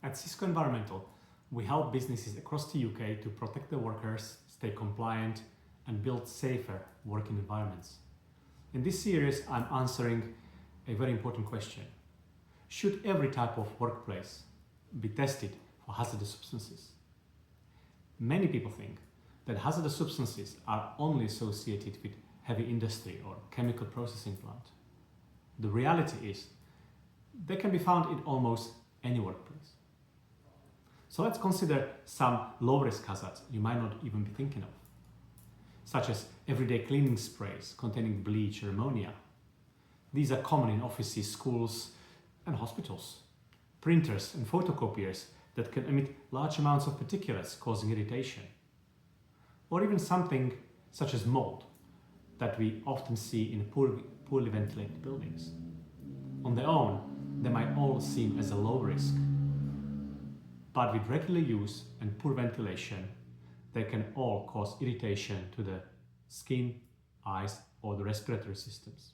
At Sysco Environmental, we help businesses across the UK to protect their workers, stay compliant, and build safer working environments. In this series, I'm answering a very important question. Should every type of workplace be tested for hazardous substances? Many people think that hazardous substances are only associated with heavy industry or chemical processing plant. The reality is they can be found in almost any workplace. So let's consider some low-risk hazards you might not even be thinking of, such as everyday cleaning sprays containing bleach or ammonia. These are common in offices, schools and hospitals. Printers and photocopiers that can emit large amounts of particulates causing irritation. Or even something such as mold that we often see in poorly ventilated buildings. On their own, they might all seem as a low risk, but with regular use and poor ventilation, they can all cause irritation to the skin, eyes, or the respiratory systems.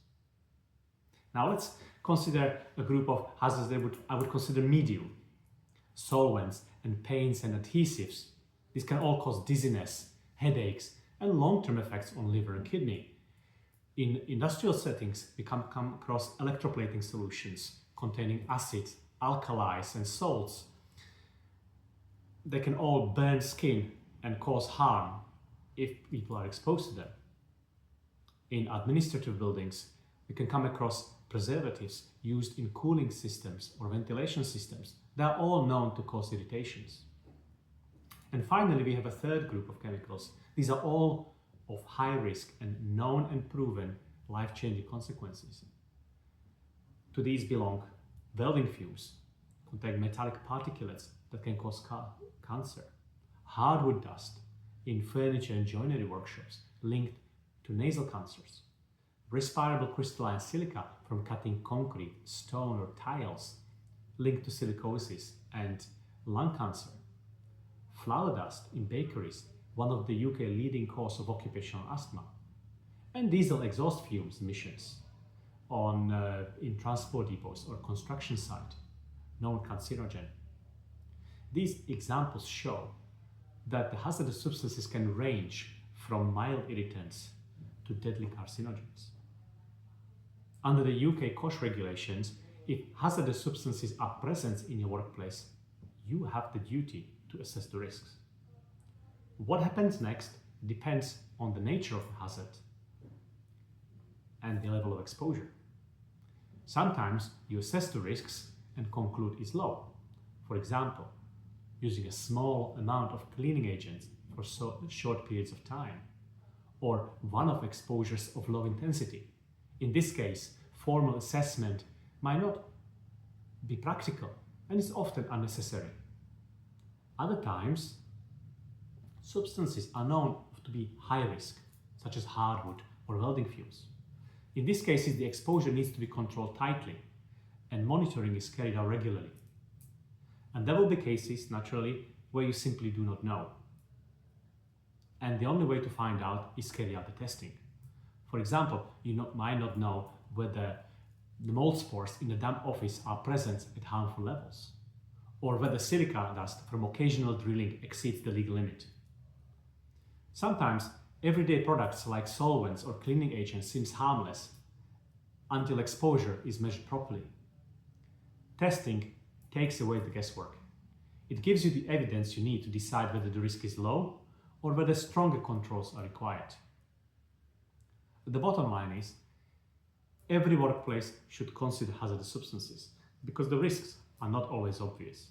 Now let's consider a group of hazards that I would consider medium. Solvents and paints and adhesives. These can all cause dizziness, headaches, and long-term effects on liver and kidney. In industrial settings, we come across electroplating solutions containing acids, alkalis, and salts. They can all burn skin and cause harm if people are exposed to them. In administrative buildings, we can come across preservatives used in cooling systems or ventilation systems. They are all known to cause irritations. And finally, we have a third group of chemicals. These are all of high risk and known and proven life-changing consequences. To these belong welding fumes, contain metallic particulates that can cause cancer, hardwood dust in furniture and joinery workshops linked to nasal cancers, respirable crystalline silica from cutting concrete, stone or tiles linked to silicosis and lung cancer, flour dust in bakeries, one of the UK leading cause of occupational asthma, and diesel exhaust fumes emissions in transport depots or construction site, known carcinogen. These examples show that the hazardous substances can range from mild irritants to deadly carcinogens. Under the UK COSHH regulations, if hazardous substances are present in your workplace, you have the duty to assess the risks. What happens next depends on the nature of the hazard and the level of exposure. Sometimes you assess the risks and conclude it's low. For example, using a small amount of cleaning agents for short periods of time, or one-off exposures of low intensity. In this case, formal assessment might not be practical and is often unnecessary. Other times, substances are known to be high risk, such as hardwood or welding fumes. In these cases, the exposure needs to be controlled tightly and monitoring is carried out regularly. And there will be cases, naturally, where you simply do not know. And the only way to find out is carry out the testing. For example, you might not know whether the mold spores in the damp office are present at harmful levels, or whether silica dust from occasional drilling exceeds the legal limit. Sometimes, everyday products like solvents or cleaning agents seems harmless until exposure is measured properly. Testing takes away the guesswork. It gives you the evidence you need to decide whether the risk is low or whether stronger controls are required. The bottom line is, every workplace should consider hazardous substances because the risks are not always obvious.